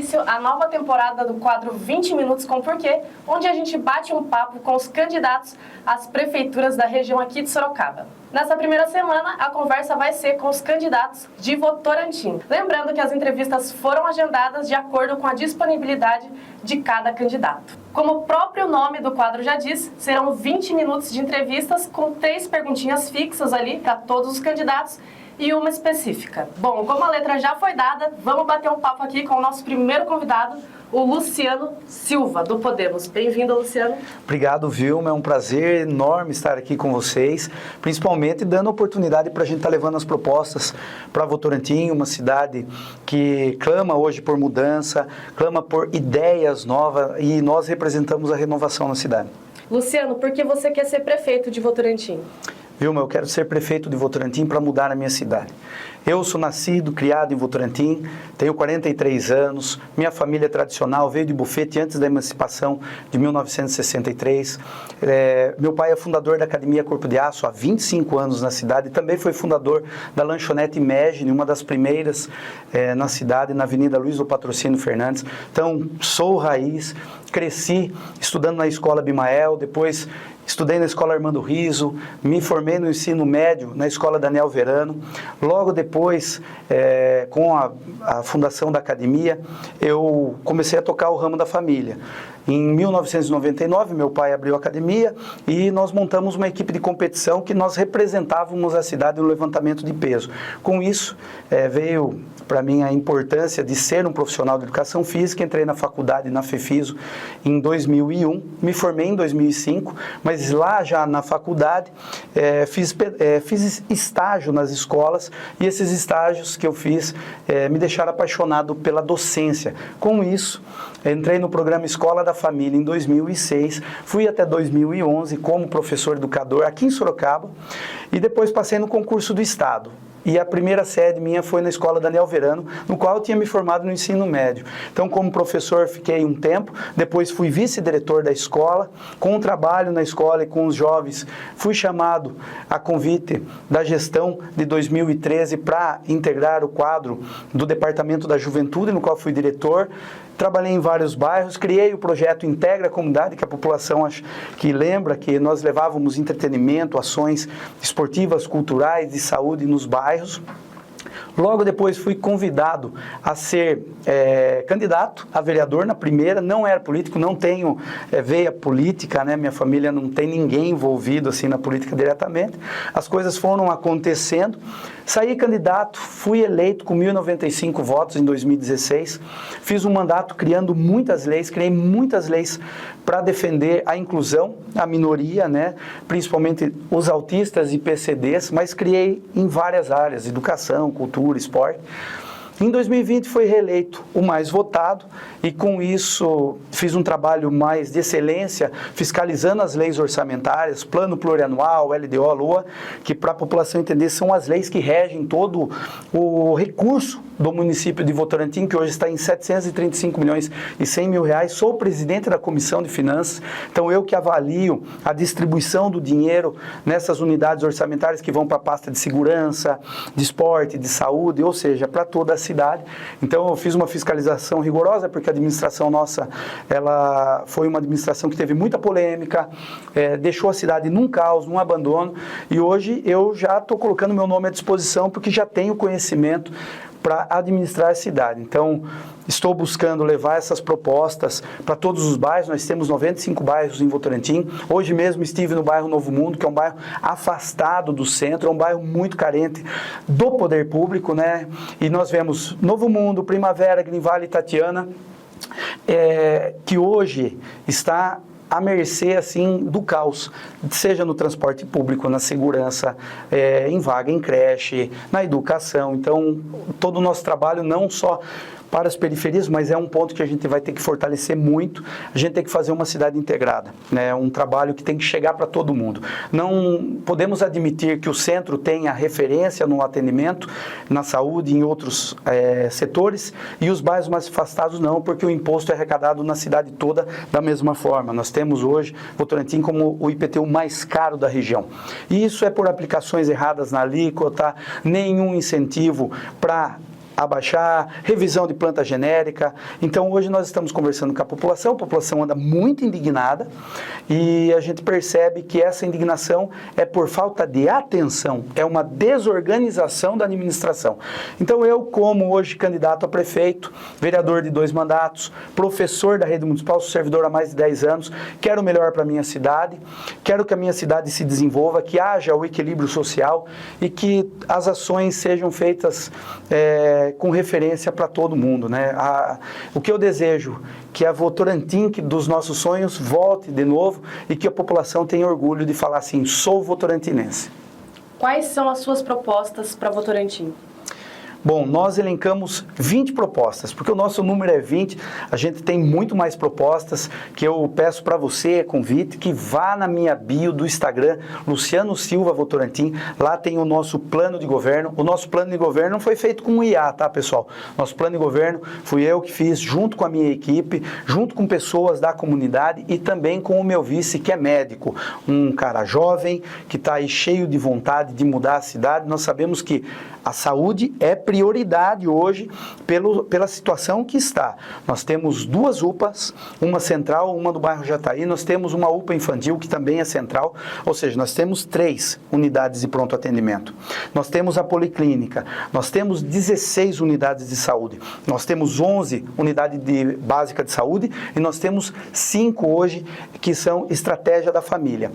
início a nova temporada do quadro 20 Minutos com Porquê, onde a gente bate um papo com os candidatos às prefeituras da região aqui de Sorocaba. Nessa primeira semana, a conversa vai ser com os candidatos de Votorantim. Lembrando que as entrevistas foram agendadas de acordo com a disponibilidade de cada candidato. Como o próprio nome do quadro já diz, serão 20 minutos de entrevistas com 3 perguntinhas fixas ali para todos os candidatos e uma específica. Bom, como a letra já foi dada, vamos bater um papo aqui com o nosso primeiro convidado, o Luciano Silva, do Podemos. Bem-vindo, Luciano. Obrigado, Vilma. É um prazer enorme estar aqui com vocês, principalmente dando oportunidade para a gente estar levando as propostas para Votorantim, uma cidade que clama hoje por mudança, clama por ideias novas, e nós representamos a renovação na cidade. Luciano, por que você quer ser prefeito de Votorantim? Vilma, eu quero ser prefeito de Votorantim para mudar a minha cidade. Eu sou nascido, criado em Votorantim, tenho 43 anos, minha família tradicional veio de Bufete antes da emancipação de 1963. Meu pai é fundador da Academia Corpo de Aço há 25 anos na cidade, também foi fundador da lanchonete Imagine, uma das primeiras na cidade, na Avenida Luiz do Patrocínio Fernandes. Então, sou raiz, cresci estudando na Escola Abimael, depois estudei na Escola Armando Riso, me formei no ensino médio na Escola Daniel Verano. Logo depois, com a fundação da academia, eu comecei a tocar o ramo da família. Em 1999, meu pai abriu a academia e nós montamos uma equipe de competição que nós representávamos a cidade no levantamento de peso. Com isso, veio para mim a importância de ser um profissional de educação física. Entrei na faculdade, na FEFISO, em 2001, me formei em 2005, mas lá já na faculdade fiz estágio nas escolas, e esses estágios que eu fiz me deixaram apaixonado pela docência. Com isso, entrei no programa Escola da Família em 2006, fui até 2011 como professor educador aqui em Sorocaba, e depois passei no concurso do Estado. E a primeira sede minha foi na Escola Daniel Verano, no qual eu tinha me formado no ensino médio. Então, como professor, fiquei um tempo, depois fui vice-diretor da escola. Com o trabalho na escola e com os jovens, fui chamado a convite da gestão de 2013 para integrar o quadro do Departamento da Juventude, no qual fui diretor. Trabalhei em vários bairros, criei o projeto Integra a Comunidade, que a população acho que lembra que nós levávamos entretenimento, ações esportivas, culturais, de saúde nos bairros. Logo depois fui convidado a ser candidato a vereador na primeira. Não era político, não tenho veia política, né? Minha família não tem ninguém envolvido assim na política diretamente. As coisas foram acontecendo. Saí candidato, fui eleito com 1.095 votos em 2016. Fiz um mandato criando muitas leis, criei muitas leis para defender a inclusão, a minoria, né? Principalmente os autistas e PCDs, mas criei em várias áreas, educação, cultura, esporte. Em 2020 foi reeleito o mais votado, e com isso fiz um trabalho mais de excelência, fiscalizando as leis orçamentárias, plano plurianual, LDO, LOA, que para a população entender são as leis que regem todo o recurso do município de Votorantim, que hoje está em 735 milhões e 100 mil reais. Sou presidente da Comissão de Finanças, então eu que avalio a distribuição do dinheiro nessas unidades orçamentárias que vão para a pasta de segurança, de esporte, de saúde, ou seja, para toda a cidade. Então eu fiz uma fiscalização rigorosa, porque a administração nossa, ela foi uma administração que teve muita polêmica, deixou a cidade num caos, num abandono, e hoje eu já estou colocando meu nome à disposição, porque já tenho conhecimento para administrar a cidade. Então, estou buscando levar essas propostas para todos os bairros. Nós temos 95 bairros em Votorantim. Hoje mesmo estive no bairro Novo Mundo, que é um bairro afastado do centro, é um bairro muito carente do poder público, né? E nós vemos Novo Mundo, Primavera, Green Valley, Tatiana, que hoje está à mercê, assim, do caos, seja no transporte público, na segurança, em vaga em creche, na educação. Então, todo o nosso trabalho, não só para as periferias, mas é um ponto que a gente vai ter que fortalecer muito. A gente tem que fazer uma cidade integrada, né? Um trabalho que tem que chegar para todo mundo. Não podemos admitir que o centro tenha referência no atendimento, na saúde e em outros setores, e os bairros mais afastados não, porque o imposto é arrecadado na cidade toda da mesma forma. Nós temos hoje Votorantim como o IPTU mais caro da região. E isso é por aplicações erradas na alíquota, nenhum incentivo para abaixar, revisão de planta genérica. Então, hoje nós estamos conversando com a população anda muito indignada e a gente percebe que essa indignação é por falta de atenção, é uma desorganização da administração. Então, eu, como hoje candidato a prefeito, vereador de 2 mandatos, professor da rede municipal, sou servidor há mais de 10 anos, quero o melhor para a minha cidade, quero que a minha cidade se desenvolva, que haja o equilíbrio social e que as ações sejam feitas com referência para todo mundo, né? O que eu desejo, que a Votorantim dos nossos sonhos volte de novo e que a população tenha orgulho de falar assim, sou votorantinense. Quais são as suas propostas para Votorantim? Bom, nós elencamos 20 propostas, porque o nosso número é 20, a gente tem muito mais propostas, que eu peço para você, convite, que vá na minha bio do Instagram, Luciano Silva Votorantim, lá tem o nosso plano de governo. O nosso plano de governo não foi feito com um IA, tá, pessoal? Nosso plano de governo fui eu que fiz, junto com a minha equipe, junto com pessoas da comunidade e também com o meu vice, que é médico, um cara jovem, que está aí cheio de vontade de mudar a cidade. Nós sabemos que a saúde é prioridade hoje pela situação que está. Nós temos 2 UPAs, uma central, uma do bairro Jataí, nós temos uma UPA infantil que também é central, ou seja, nós temos 3 unidades de pronto atendimento. Nós temos a policlínica, nós temos 16 unidades de saúde, nós temos 11 unidades básicas de saúde e nós temos 5 hoje que são estratégia da família.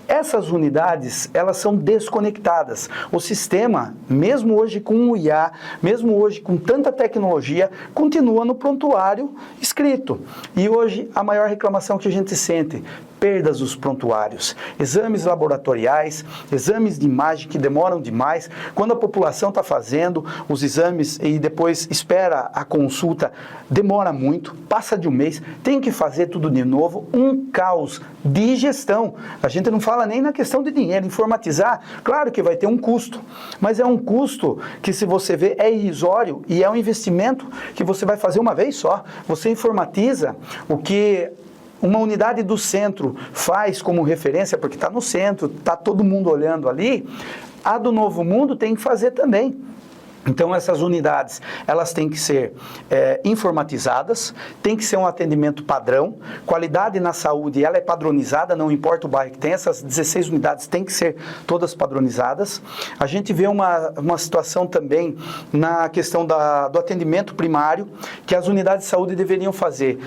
Essas unidades, elas são desconectadas. O sistema, mesmo hoje com o IA, mesmo hoje com tanta tecnologia, continua no prontuário escrito. E hoje, a maior reclamação que a gente sente, perdas dos prontuários, exames laboratoriais, exames de imagem que demoram demais. Quando a população está fazendo os exames e depois espera a consulta, demora muito, passa de um mês, tem que fazer tudo de novo, um caos de gestão. A gente não fala nem na questão de dinheiro, informatizar, claro que vai ter um custo, mas é um custo que, se você vê, é irrisório e é um investimento que você vai fazer uma vez só. Você informatiza o que uma unidade do centro faz como referência, porque está no centro, está todo mundo olhando ali, a do Novo Mundo tem que fazer também. Então, essas unidades, elas têm que ser informatizadas, tem que ser um atendimento padrão, qualidade na saúde, ela é padronizada, não importa o bairro que tem, essas 16 unidades têm que ser todas padronizadas. A gente vê uma situação também na questão do atendimento primário, que as unidades de saúde deveriam fazer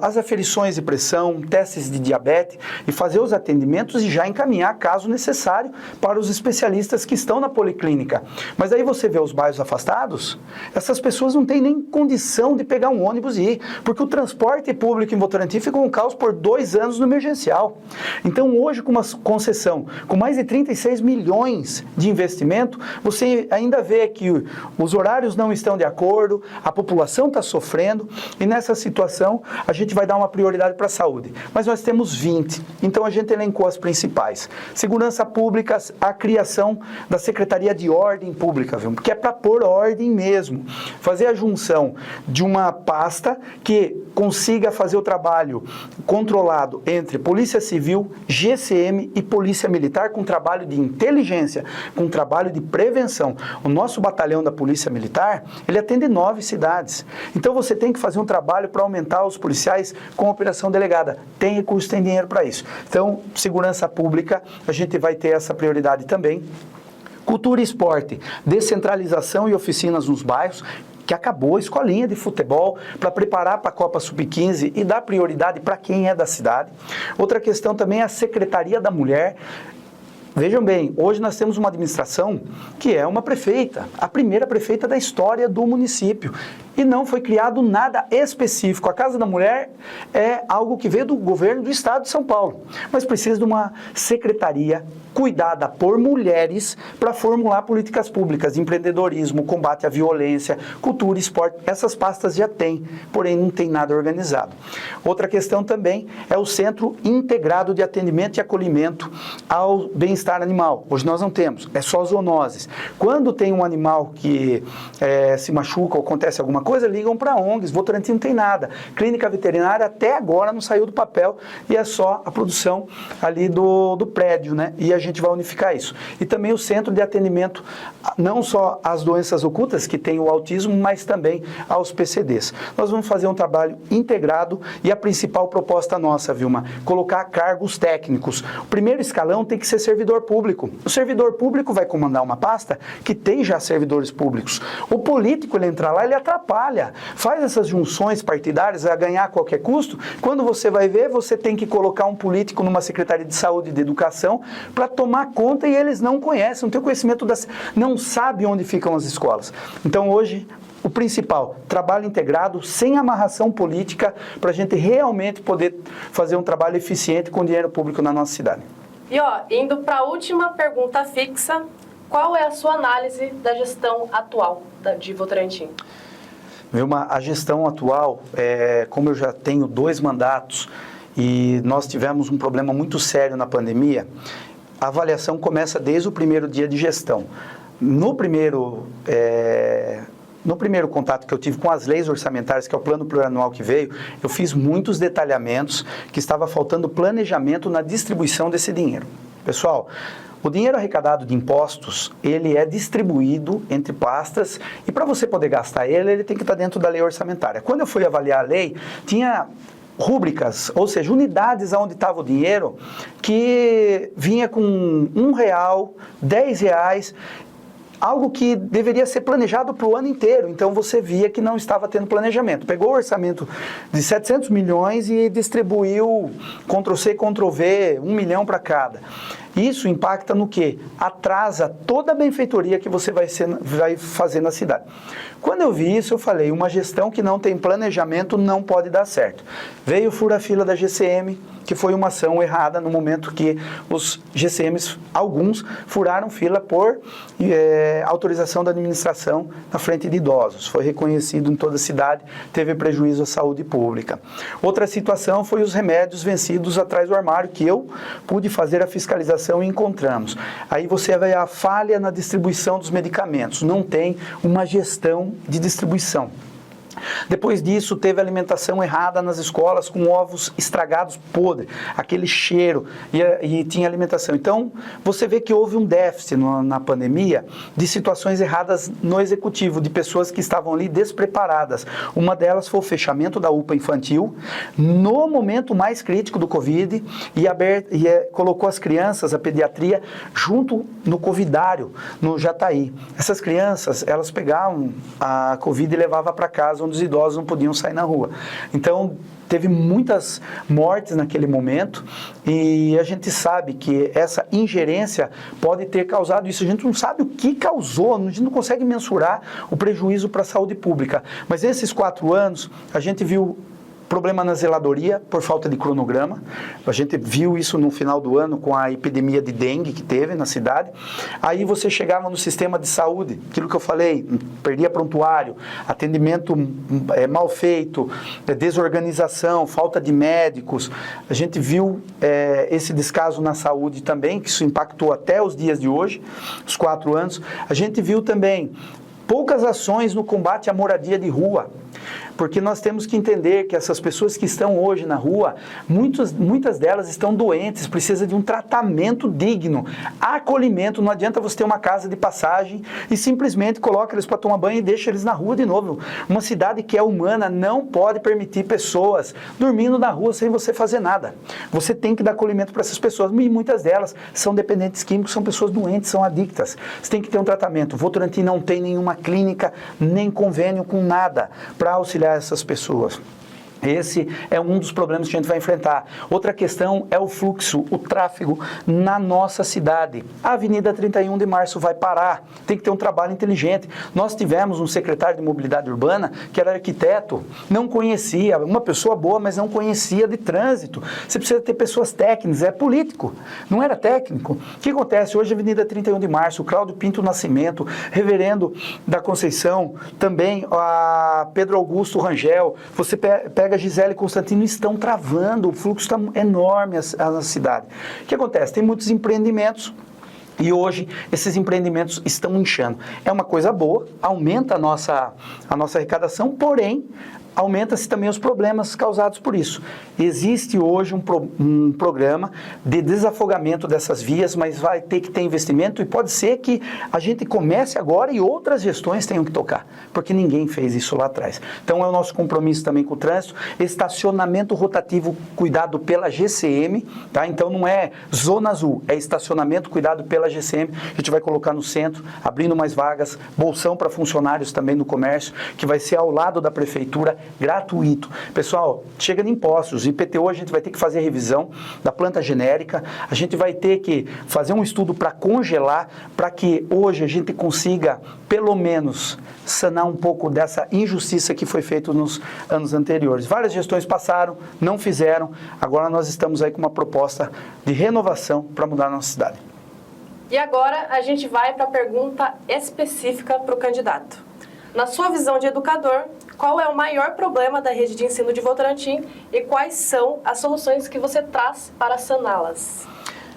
as aferições de pressão, testes de diabetes, e fazer os atendimentos e já encaminhar, caso necessário, para os especialistas que estão na policlínica. Mas aí você vê os bairros afastados, essas pessoas não têm nem condição de pegar um ônibus e ir, porque o transporte público em Votorantim ficou um caos por 2 anos no emergencial. Então, hoje, com uma concessão com mais de 36 milhões de investimento, você ainda vê que os horários não estão de acordo, a população está sofrendo, e nessa situação a gente vai dar uma prioridade para a saúde. Mas nós temos 20, então a gente elencou as principais. Segurança pública, a criação da Secretaria de Ordem Pública, viu? Que é para pôr ordem mesmo, fazer a junção de uma pasta que consiga fazer o trabalho controlado entre Polícia Civil, GCM e Polícia Militar, com trabalho de inteligência, com trabalho de prevenção. O nosso batalhão da Polícia Militar, ele atende 9 cidades. Então você tem que fazer um trabalho para aumentar os policiais com a operação delegada. Tem recurso, tem dinheiro para isso. Então, segurança pública, a gente vai ter essa prioridade também. Cultura e esporte, descentralização e oficinas nos bairros, que acabou a escolinha de futebol para preparar para a Copa Sub-15 e dar prioridade para quem é da cidade. Outra questão também é a Secretaria da Mulher. Vejam bem, hoje nós temos uma administração que é uma prefeita, a primeira prefeita da história do município. E não foi criado nada específico. A Casa da Mulher é algo que veio do governo do estado de São Paulo, mas precisa de uma secretaria cuidada por mulheres para formular políticas públicas, empreendedorismo, combate à violência, cultura, esporte. Essas pastas já tem, porém não tem nada organizado. Outra questão também é o Centro Integrado de Atendimento e Acolhimento ao Bem-Estar Animal. Hoje nós não temos, é só zoonoses. Quando tem um animal que se machuca ou acontece alguma coisa, ligam para ONGs. Votorantim não tem nada. Clínica veterinária até agora não saiu do papel e é só a produção ali do prédio, né? E a gente vai unificar isso. E também o centro de atendimento, não só às doenças ocultas, que tem o autismo, mas também aos PCDs. Nós vamos fazer um trabalho integrado e a principal proposta nossa, Vilma, colocar cargos técnicos. O primeiro escalão tem que ser servidor público. O servidor público vai comandar uma pasta que tem já servidores públicos. O político, ele entrar lá, ele atrapalha. Faz essas junções partidárias a ganhar a qualquer custo. Quando você vai ver, você tem que colocar um político numa Secretaria de Saúde e de Educação para tomar conta e eles não conhecem, não têm conhecimento não sabem onde ficam as escolas. Então hoje, o principal, trabalho integrado, sem amarração política, para a gente realmente poder fazer um trabalho eficiente com dinheiro público na nossa cidade. E indo para a última pergunta fixa, qual é a sua análise da gestão atual de Votorantim? Vilma, a gestão atual, como eu já tenho 2 mandatos e nós tivemos um problema muito sério na pandemia, a avaliação começa desde o primeiro dia de gestão. No primeiro contato que eu tive com as leis orçamentárias, que é o plano plurianual que veio, eu fiz muitos detalhamentos que estava faltando planejamento na distribuição desse dinheiro. Pessoal, o dinheiro arrecadado de impostos, ele é distribuído entre pastas e para você poder gastar ele tem que estar dentro da lei orçamentária. Quando eu fui avaliar a lei, tinha rúbricas, ou seja, unidades onde estava o dinheiro, que vinha com R$1, R$10, algo que deveria ser planejado para o ano inteiro. Então você via que não estava tendo planejamento. Pegou o orçamento de 700 milhões e distribuiu Ctrl+C, Ctrl+V, 1 milhão para cada. Isso impacta no quê? Atrasa toda a benfeitoria que você vai fazer na cidade. Quando eu vi isso, eu falei, uma gestão que não tem planejamento não pode dar certo. Veio o fura-fila da GCM, que foi uma ação errada no momento que os GCMs, alguns, furaram fila por autorização da administração na frente de idosos. Foi reconhecido em toda a cidade, teve prejuízo à saúde pública. Outra situação foi os remédios vencidos atrás do armário, que eu pude fazer a fiscalização e encontramos. Aí você vê a falha na distribuição dos medicamentos, não tem uma gestão de distribuição. Depois disso, teve alimentação errada nas escolas, com ovos estragados, podres, aquele cheiro, e tinha alimentação. Então, você vê que houve um déficit na pandemia de situações erradas no executivo, de pessoas que estavam ali despreparadas. Uma delas foi o fechamento da UPA infantil, no momento mais crítico do Covid, colocou as crianças, a pediatria, junto no covidário, no Jataí. Essas crianças, elas pegavam a Covid e levavam para casa, onde os idosos não podiam sair na rua. Então, teve muitas mortes naquele momento e a gente sabe que essa ingerência pode ter causado isso. A gente não sabe o que causou, a gente não consegue mensurar o prejuízo para a saúde pública. Mas esses 4 anos, a gente viu problema na zeladoria por falta de cronograma. A gente viu isso no final do ano com a epidemia de dengue que teve na cidade. Aí você chegava no sistema de saúde, aquilo que eu falei, perdia prontuário, atendimento mal feito, desorganização, falta de médicos. A gente viu esse descaso na saúde também, que isso impactou até os dias de hoje, os 4 anos. A gente viu também poucas ações no combate à moradia de rua, porque nós temos que entender que essas pessoas que estão hoje na rua, muitas delas estão doentes, precisam de um tratamento digno, acolhimento. Não adianta você ter uma casa de passagem e simplesmente coloca eles para tomar banho e deixa eles na rua de novo. Uma cidade que é humana não pode permitir pessoas dormindo na rua sem você fazer nada. Você tem que dar acolhimento para essas pessoas, e muitas delas são dependentes químicos, são pessoas doentes, são adictas. Você tem que ter um tratamento. O Votorantim não tem nenhuma clínica, nem convênio com nada para auxiliar essas pessoas. Esse é um dos problemas que a gente vai enfrentar. Outra questão é o fluxo, o tráfego na nossa cidade. A Avenida 31 de Março vai parar, tem que ter um trabalho inteligente. Nós tivemos um secretário de mobilidade urbana que era arquiteto, não conhecia, uma pessoa boa, mas não conhecia de trânsito. Você precisa ter pessoas técnicas, é político, não era técnico. O que acontece? Hoje a Avenida 31 de Março, o Cláudio Pinto Nascimento, reverendo da Conceição, também a Pedro Augusto Rangel, você pega a Gisele e Constantino, estão travando, o fluxo está enorme na cidade. O que acontece? Tem muitos empreendimentos E hoje esses empreendimentos estão inchando. É uma coisa boa, aumenta a nossa arrecadação, porém aumenta-se também os problemas causados por isso. Existe hoje um programa de desafogamento dessas vias, mas vai ter que ter investimento e pode ser que a gente comece agora e outras gestões tenham que tocar, porque ninguém fez isso lá atrás. Então é o nosso compromisso também com o trânsito, estacionamento rotativo cuidado pela GCM, tá? Então não é zona azul, é estacionamento cuidado pela GCM, a gente vai colocar no centro, abrindo mais vagas, bolsão para funcionários também no comércio, que vai ser ao lado da prefeitura, gratuito. Pessoal, chega de impostos, IPTU a gente vai ter que fazer revisão da planta genérica, a gente vai ter que fazer um estudo para congelar, para que hoje a gente consiga, pelo menos, sanar um pouco dessa injustiça que foi feita nos anos anteriores. Várias gestões passaram, não fizeram, agora nós estamos aí com uma proposta de renovação para mudar a nossa cidade. E agora a gente vai para a pergunta específica para o candidato. Na sua visão de educador, qual é o maior problema da rede de ensino de Votorantim e quais são as soluções que você traz para saná-las?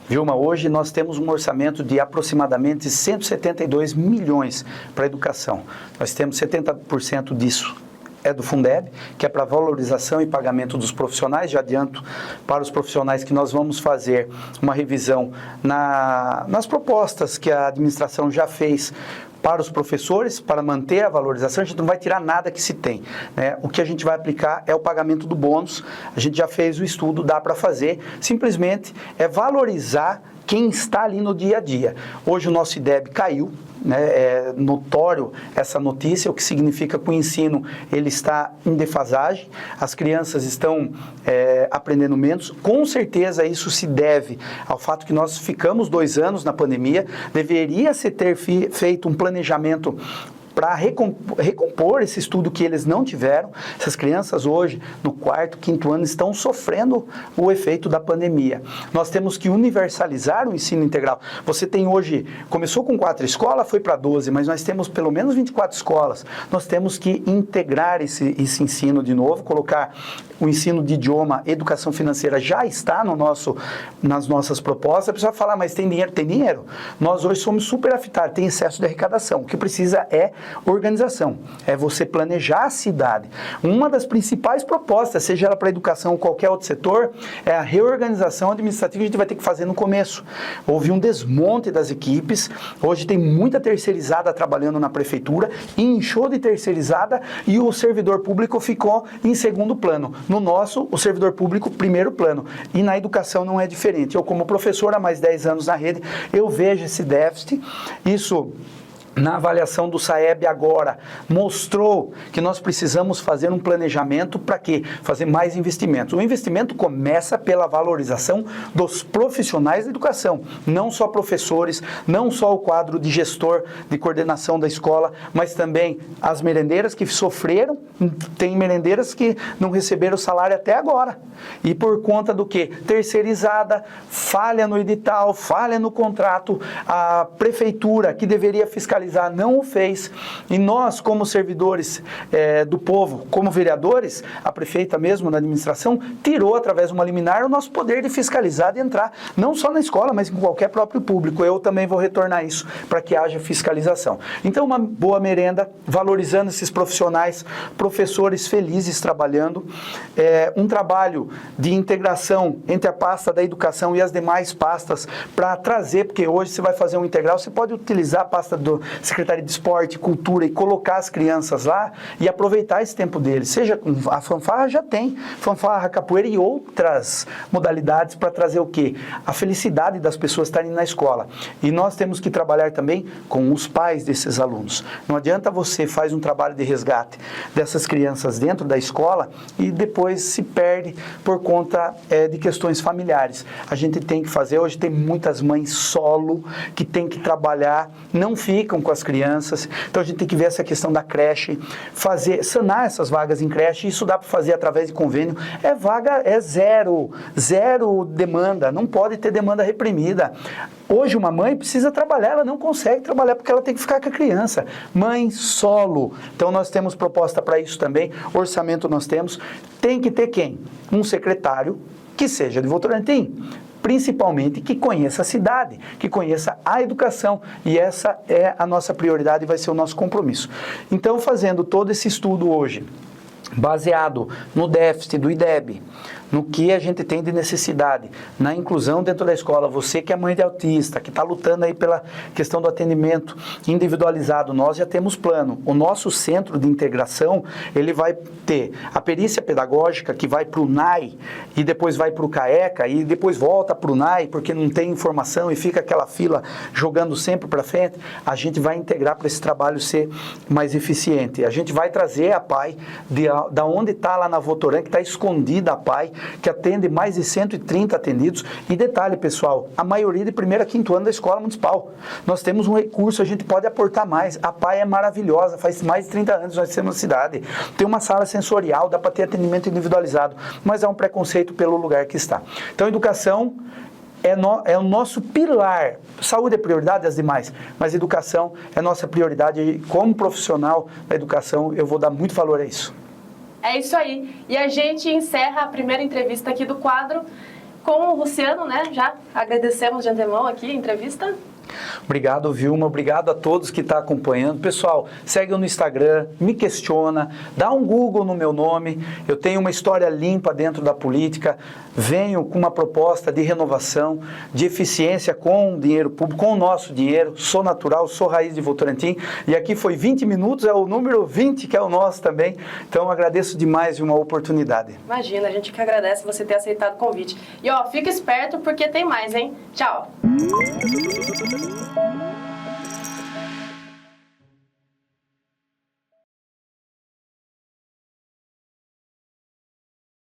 Vilma, hoje nós temos um orçamento de aproximadamente 172 milhões para a educação. Nós temos 70% disso é do Fundeb, que é para valorização e pagamento dos profissionais. Já adianto para os profissionais que nós vamos fazer uma revisão nas propostas que a administração já fez para os professores, para manter a valorização. A gente não vai tirar nada que se tem, né? O que a gente vai aplicar é o pagamento do bônus. A gente já fez o estudo, dá para fazer. Simplesmente é valorizar quem está ali no dia a dia. Hoje o nosso IDEB caiu, né? É notório essa notícia, o que significa que o ensino ele está em defasagem, as crianças estão aprendendo menos. Com certeza isso se deve ao fato que nós ficamos 2 anos na pandemia, deveria se ter feito um planejamento para recompor esse estudo que eles não tiveram. Essas crianças hoje, no 4º, 5º ano, estão sofrendo o efeito da pandemia. Nós temos que universalizar o ensino integral. Você tem hoje, começou com 4 escolas, foi para 12, mas nós temos pelo menos 24 escolas. Nós temos que integrar esse ensino de novo, colocar o ensino de idioma, educação financeira já está nas nossas propostas. A pessoa fala, mas tem dinheiro? Tem dinheiro. Nós hoje somos superafetados, tem excesso de arrecadação. O que precisa é organização, é você planejar a cidade. Uma das principais propostas, seja ela para a educação ou qualquer outro setor, é a reorganização administrativa que a gente vai ter que fazer no começo. Houve um desmonte das equipes, hoje tem muita terceirizada trabalhando na prefeitura, inchou de terceirizada e o servidor público ficou em segundo plano. No nosso, o servidor público, primeiro plano. E na educação não é diferente. Eu, como professor há mais 10 anos na rede, eu vejo esse déficit. Isso, na avaliação do SAEB agora, mostrou que nós precisamos fazer um planejamento para quê? Fazer mais investimentos. O investimento começa pela valorização dos profissionais da educação, não só professores, não só o quadro de gestor, de coordenação da escola, mas também as merendeiras que sofreram, tem merendeiras que não receberam salário até agora. E por conta do quê? Terceirizada, falha no edital, falha no contrato, a prefeitura que deveria fiscalizar não o fez, e nós como servidores do povo, como vereadores, a prefeita mesmo na administração tirou através de uma liminar o nosso poder de fiscalizar, de entrar não só na escola, mas em qualquer próprio público. Eu também vou retornar isso para que haja fiscalização. Então uma boa merenda, valorizando esses profissionais, professores felizes trabalhando, um trabalho de integração entre a pasta da educação e as demais pastas para trazer, porque hoje você vai fazer um integral, você pode utilizar a pasta do Secretaria de Esporte, Cultura e colocar as crianças lá e aproveitar esse tempo deles. Seja com a fanfarra, já tem fanfarra, capoeira e outras modalidades para trazer o quê? A felicidade das pessoas estarem na escola. E nós temos que trabalhar também com os pais desses alunos. Não adianta você faz um trabalho de resgate dessas crianças dentro da escola e depois se perde por conta de questões familiares. A gente tem que fazer, hoje tem muitas mães solo que tem que trabalhar, não ficam com as crianças, então a gente tem que ver essa questão da creche, sanar essas vagas em creche. Isso dá para fazer através de convênio, zero demanda, não pode ter demanda reprimida. Hoje uma mãe precisa trabalhar, ela não consegue trabalhar porque ela tem que ficar com a criança, mãe solo. Então nós temos proposta para isso também, orçamento nós temos, tem que ter quem? Um secretário que seja de Votorantim, principalmente que conheça a cidade, que conheça a educação, e essa é a nossa prioridade e vai ser o nosso compromisso. Então, fazendo todo esse estudo hoje, baseado no déficit do IDEB, no que a gente tem de necessidade, na inclusão dentro da escola, você que é mãe de autista, que está lutando aí pela questão do atendimento individualizado, nós já temos plano. O nosso centro de integração, ele vai ter a perícia pedagógica, que vai para o NAI, e depois vai para o CAECA, e depois volta para o NAI, porque não tem informação e fica aquela fila jogando sempre para frente. A gente vai integrar para esse trabalho ser mais eficiente. A gente vai trazer a PAI da onde está lá na Votoran, que está escondida a PAI, que atende mais de 130 atendidos. E detalhe, pessoal, a maioria de primeiro a quinto ano da escola municipal. Nós temos um recurso, a gente pode aportar mais. A PAI é maravilhosa, faz mais de 30 anos nós temos na cidade. Tem uma sala sensorial, dá para ter atendimento individualizado, mas há um preconceito pelo lugar que está. Então, educação é o nosso pilar. Saúde é prioridade, as demais, mas educação é nossa prioridade. E como profissional da educação, eu vou dar muito valor a isso. É isso aí. E a gente encerra a primeira entrevista aqui do quadro com o Luciano, né? Já agradecemos de antemão aqui a entrevista. Obrigado, Vilma. Obrigado a todos que estão acompanhando. Pessoal, segue no Instagram, me questiona, dá um Google no meu nome. Eu tenho uma história limpa dentro da política. Venho com uma proposta de renovação, de eficiência com o dinheiro público, com o nosso dinheiro. Sou natural, sou raiz de Votorantim. E aqui foi 20 minutos, é o número 20 que é o nosso também. então agradeço demais uma oportunidade. Imagina, a gente que agradece você ter aceitado o convite. E ó, fica esperto porque tem mais, hein? Tchau!